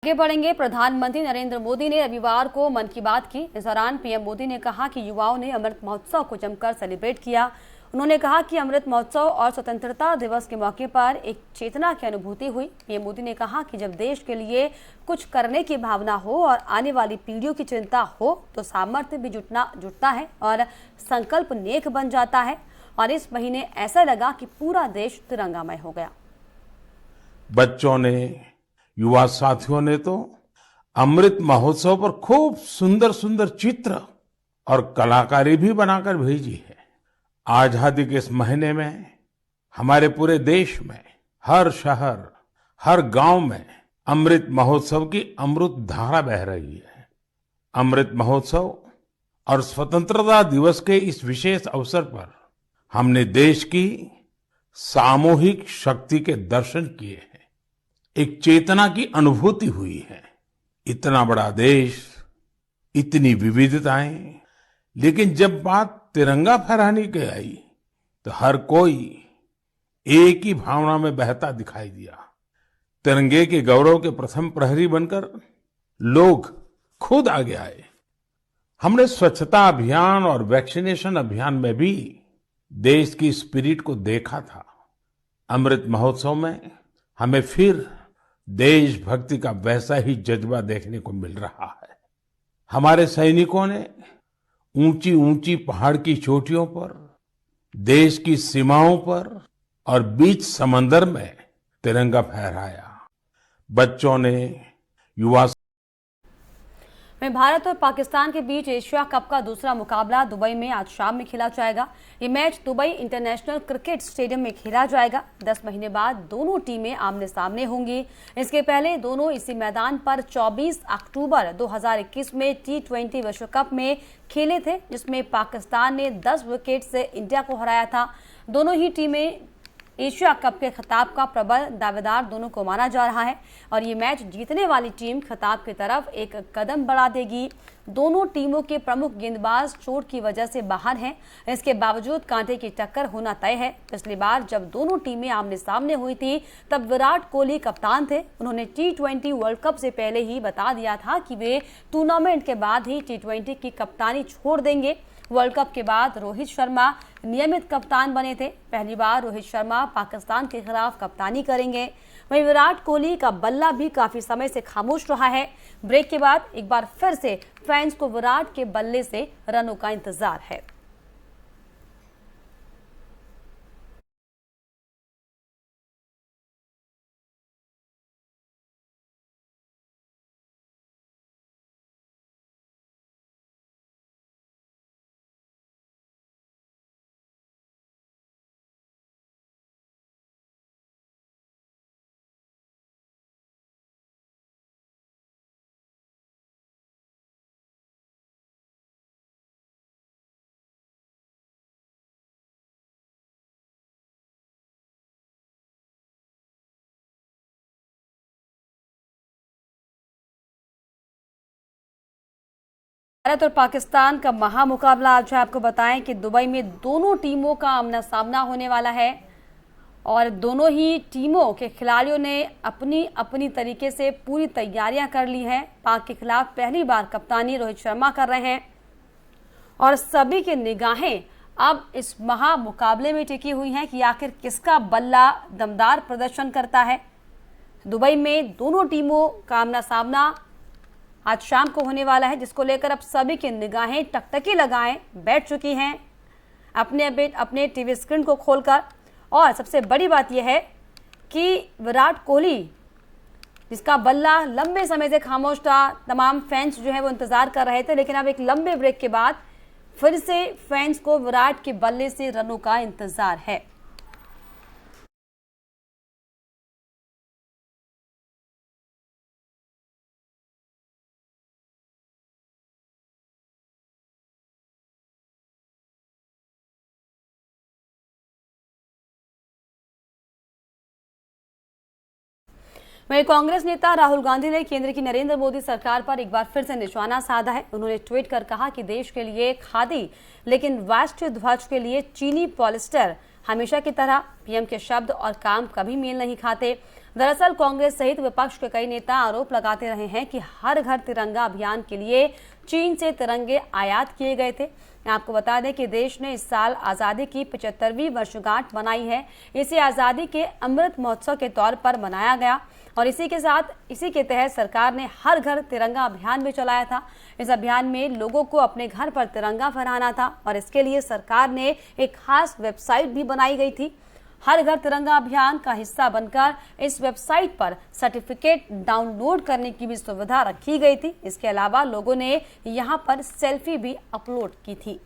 आगे बढ़ेंगे। प्रधानमंत्री नरेंद्र मोदी ने रविवार को मन की बात की। इस दौरान पीएम मोदी ने कहा कि युवाओं ने अमृत महोत्सव को जमकर सेलिब्रेट किया। उन्होंने कहा कि अमृत महोत्सव और स्वतंत्रता दिवस के मौके पर एक चेतना की अनुभूति हुई। पीएम मोदी ने कहा कि जब देश के लिए कुछ करने की भावना हो और आने वाली पीढ़ियों की चिंता हो तो सामर्थ्य भी जुटता है और संकल्प नेक बन जाता है। और इस महीने ऐसा लगा कि पूरा देश तिरंगामय हो गया। बच्चों ने, युवा साथियों ने तो अमृत महोत्सव पर खूब सुंदर सुंदर चित्र और कलाकारी भी बनाकर भेजी है। आजादी के इस महीने में हमारे पूरे देश में हर शहर, हर गांव में अमृत महोत्सव की अमृत धारा बह रही है। अमृत महोत्सव और स्वतंत्रता दिवस के इस विशेष अवसर पर हमने देश की सामूहिक शक्ति के दर्शन किए हैं। एक चेतना की अनुभूति हुई है। इतना बड़ा देश, इतनी विविधताएं, लेकिन जब बात तिरंगा फहराने की आई तो हर कोई एक ही भावना में बहता दिखाई दिया। तिरंगे के गौरव के प्रथम प्रहरी बनकर लोग खुद आगे आए। हमने स्वच्छता अभियान और वैक्सीनेशन अभियान में भी देश की स्पिरिट को देखा था। अमृत महोत्सव में हमें फिर देशभक्ति का वैसा ही जज्बा देखने को मिल रहा है। हमारे सैनिकों ने ऊंची ऊंची पहाड़ की चोटियों पर, देश की सीमाओं पर और बीच समंदर में तिरंगा फहराया। बच्चों ने, युवा भारत और पाकिस्तान के बीच एशिया कप का दूसरा मुकाबला दुबई में आज शाम में खेला जाएगा। ये match Dubai international cricket stadium में खेला जाएगा। 10 महीने बाद दोनों टीमें आमने सामने होंगी। इसके पहले दोनों इसी मैदान पर 24 अक्टूबर 2021 में T20 विश्व कप में खेले थे, जिसमें पाकिस्तान ने 10 विकेट से इंडिया को हराया था। दोनों ही टीमें एशिया कप के खिताब का प्रबल दावेदार दोनों को माना जा रहा है और ये मैच जीतने वाली टीम खिताब की तरफ एक कदम बढ़ा देगी। दोनों टीमों के प्रमुख गेंदबाज चोट की वजह से बाहर हैं। इसके बावजूद कांटे की टक्कर होना तय है। पिछली बार जब दोनों टीमें आमने सामने हुई थी तब विराट कोहली कप्तान थे। उन्होंने T20 वर्ल्ड कप से पहले ही बता दिया था कि वे टूर्नामेंट के बाद ही T20 की कप्तानी छोड़ देंगे। वर्ल्ड कप के बाद रोहित शर्मा नियमित कप्तान बने थे। पहली बार रोहित शर्मा पाकिस्तान के खिलाफ कप्तानी करेंगे। वहीं विराट कोहली का बल्ला भी काफी समय से खामोश रहा है। ब्रेक के बाद एक बार फिर से फैंस को विराट के बल्ले से रनों का इंतजार है। भारत और पाकिस्तान का महामुकाबला आज आपको बताएं कि दुबई में दोनों टीमों का आमना सामना होने वाला है और दोनों ही टीमों के खिलाड़ियों ने अपनी अपनी तरीके से पूरी तैयारियां कर ली हैं। पाक के खिलाफ पहली बार कप्तानी रोहित शर्मा कर रहे हैं और सभी की निगाहें अब इस महामुकाबले में टिकी हुई हैं कि आखिर किसका बल्ला दमदार प्रदर्शन करता है। दुबई में दोनों टीमों का आमना सामना आज शाम को होने वाला है, जिसको लेकर अब सभी की निगाहें टकटकी लगाए बैठ चुकी हैं अपने टीवी स्क्रीन को खोलकर। और सबसे बड़ी बात यह है कि विराट कोहली, जिसका बल्ला लंबे समय से खामोश था, तमाम फैंस जो है वो इंतजार कर रहे थे, लेकिन अब एक लंबे ब्रेक के बाद फिर से फैंस को विराट के बल्ले से रनों का इंतजार है। वहीं कांग्रेस नेता राहुल गांधी ने केंद्र की नरेंद्र मोदी सरकार पर एक बार फिर से निशाना साधा है। उन्होंने ट्वीट कर कहा कि देश के लिए खादी लेकिन राष्ट्रीय ध्वज के लिए चीनी पॉलिस्टर हमेशा की तरह पीएम के शब्द और काम कभी मेल नहीं खाते। दरअसल कांग्रेस सहित विपक्ष के कई नेता आरोप लगाते रहे हैं कि हर घर तिरंगा अभियान के लिए चीन से तिरंगे आयात किए गए थे। आपको बता दें कि देश ने इस साल आजादी की 75वीं वर्षगांठ मनाई है। इसे आजादी के अमृत महोत्सव के तौर पर मनाया गया और इसी के तहत सरकार ने हर घर तिरंगा अभियान भी चलाया था। इस अभियान में लोगों को अपने घर पर तिरंगा फहराना था और इसके लिए सरकार ने एक खास वेबसाइट भी बनाई गई थी। हर घर तिरंगा अभियान का हिस्सा बनकर इस वेबसाइट पर सर्टिफिकेट डाउनलोड करने की भी सुविधा रखी गई थी। इसके अलावा लोगों ने यहां पर सेल्फी भी अपलोड की थी।